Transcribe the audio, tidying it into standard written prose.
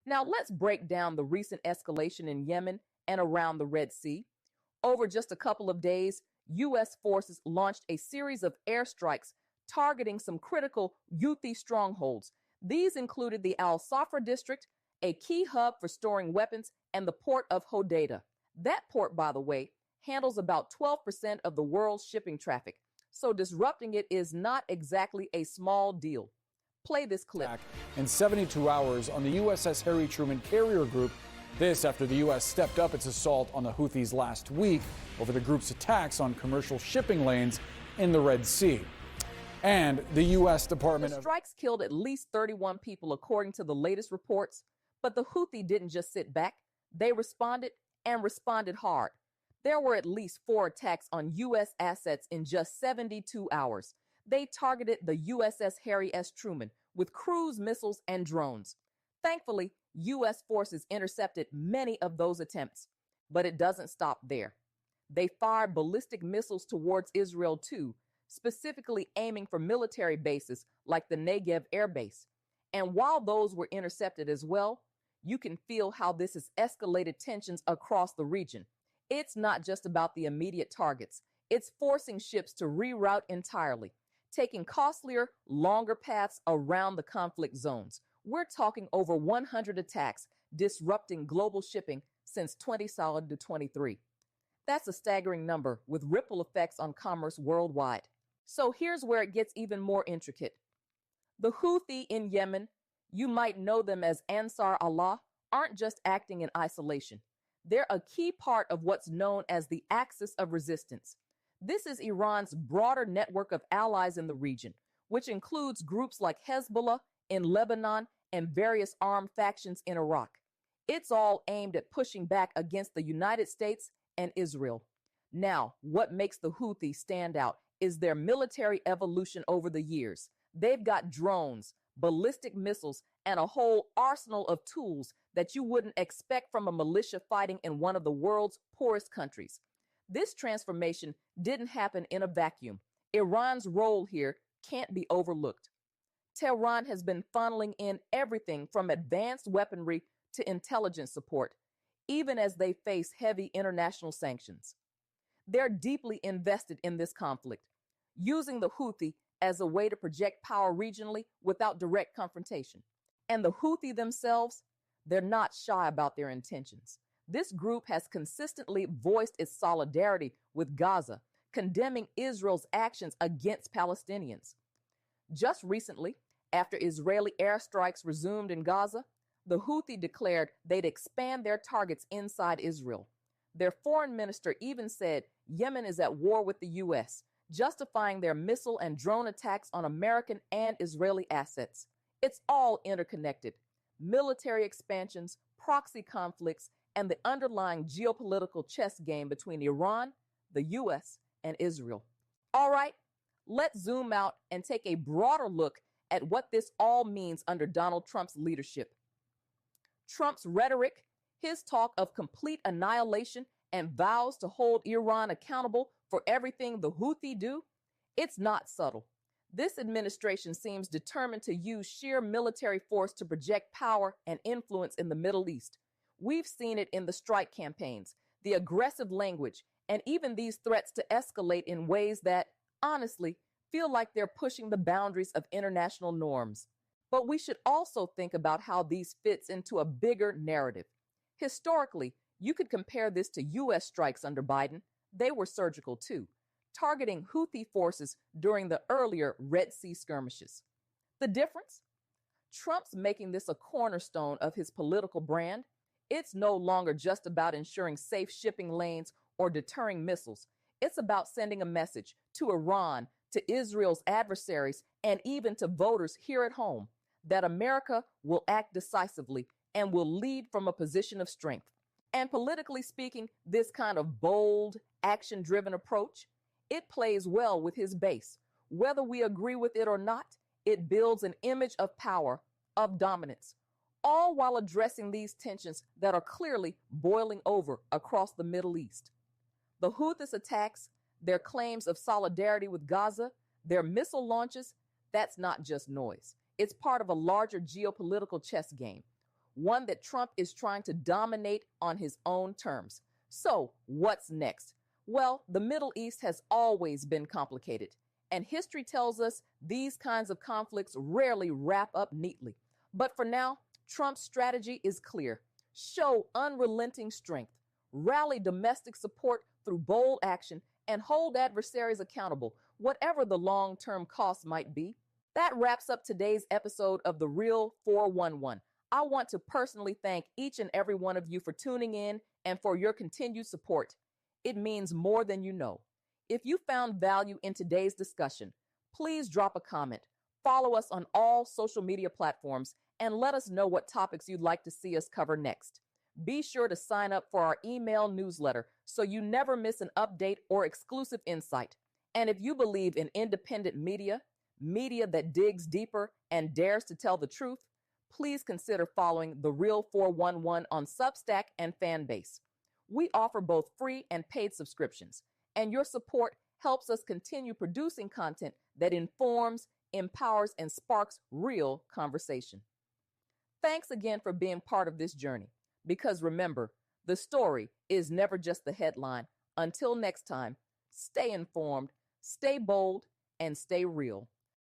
Now let's break down the recent escalation in Yemen and around the Red Sea. Over just a couple of days, U.S. forces launched a series of airstrikes targeting some critical Houthi strongholds. These included the Al Safra district, a key hub for storing weapons, and the port of Hodeidah. That port, by the way, handles about 12% of the world's shipping traffic, so disrupting it is not exactly a small deal. Play this clip. In 72 hours on the USS Harry Truman carrier group. This after the U.S. stepped up its assault on the Houthis last week over the group's attacks on commercial shipping lanes in the Red Sea. And the U.S. Department of... The strikes killed at least 31 people, according to the latest reports. But the Houthi didn't just sit back. They responded and responded hard. There were at least 4 attacks on U.S. assets in just 72 hours. They targeted the USS Harry S. Truman with cruise missiles and drones. Thankfully, U.S. forces intercepted many of those attempts, but it doesn't stop there. They fired ballistic missiles towards Israel too, specifically aiming for military bases like the Negev Air Base. And while those were intercepted as well, you can feel how this has escalated tensions across the region. It's not just about the immediate targets. It's forcing ships to reroute entirely, taking costlier, longer paths around the conflict zones. We're talking over 100 attacks disrupting global shipping since 2023. That's a staggering number with ripple effects on commerce worldwide. So here's where it gets even more intricate. The Houthi in Yemen, you might know them as Ansar Allah, aren't just acting in isolation. They're a key part of what's known as the Axis of Resistance. This is Iran's broader network of allies in the region, which includes groups like Hezbollah in Lebanon and various armed factions in Iraq. It's all aimed at pushing back against the United States and Israel. Now, what makes the Houthis stand out is their military evolution over the years. They've got drones, ballistic missiles, and a whole arsenal of tools that you wouldn't expect from a militia fighting in one of the world's poorest countries. This transformation didn't happen in a vacuum. Iran's role here can't be overlooked. Tehran has been funneling in everything from advanced weaponry to intelligence support, even as they face heavy international sanctions. They're deeply invested in this conflict, using the Houthi as a way to project power regionally without direct confrontation. And the Houthi themselves, they're not shy about their intentions. This group has consistently voiced its solidarity with Gaza, condemning Israel's actions against Palestinians. Just recently, after Israeli airstrikes resumed in Gaza, the Houthi declared they'd expand their targets inside Israel. Their foreign minister even said Yemen is at war with the U.S., justifying their missile and drone attacks on American and Israeli assets. It's all interconnected. Military expansions, proxy conflicts, and the underlying geopolitical chess game between Iran, the U.S., and Israel. All right, let's zoom out and take a broader look at what this all means under Donald Trump's leadership. Trump's rhetoric, his talk of complete annihilation and vows to hold Iran accountable for everything the Houthi do, it's not subtle. This administration seems determined to use sheer military force to project power and influence in the Middle East. We've seen it in the strike campaigns, the aggressive language, and even these threats to escalate in ways that, honestly, feel like they're pushing the boundaries of international norms. But we should also think about how these fits into a bigger narrative. Historically, you could compare this to U.S. strikes under Biden. They were surgical too, targeting Houthi forces during the earlier Red Sea skirmishes. The difference? Trump's making this a cornerstone of his political brand. It's no longer just about ensuring safe shipping lanes or deterring missiles. It's about sending a message to Iran, to Israel's adversaries, and even to voters here at home that America will act decisively and will lead from a position of strength. And politically speaking, this kind of bold, action-driven approach, it plays well with his base. Whether we agree with it or not, it builds an image of power, of dominance, all while addressing these tensions that are clearly boiling over across the Middle East. The Houthis attacks, their claims of solidarity with Gaza, their missile launches, that's not just noise. It's part of a larger geopolitical chess game. one that Trump is trying to dominate on his own terms. So, what's next? Well, the Middle East has always been complicated, and history tells us these kinds of conflicts rarely wrap up neatly. But for now, Trump's strategy is clear. Show unrelenting strength, rally domestic support through bold action, and hold adversaries accountable, whatever the long-term cost might be. That wraps up today's episode of The Real 411. I want to personally thank each and every one of you for tuning in and for your continued support. It means more than you know. If you found value in today's discussion, please drop a comment, follow us on all social media platforms, and let us know what topics you'd like to see us cover next. Be sure to sign up for our email newsletter so you never miss an update or exclusive insight. And if you believe in independent media that digs deeper and dares to tell the truth, please consider following The Real 411 on Substack and Fanbase. We offer both free and paid subscriptions, and your support helps us continue producing content that informs, empowers, and sparks real conversation. Thanks again for being part of this journey, because remember, the story is never just the headline. Until next time, stay informed, stay bold, and stay real.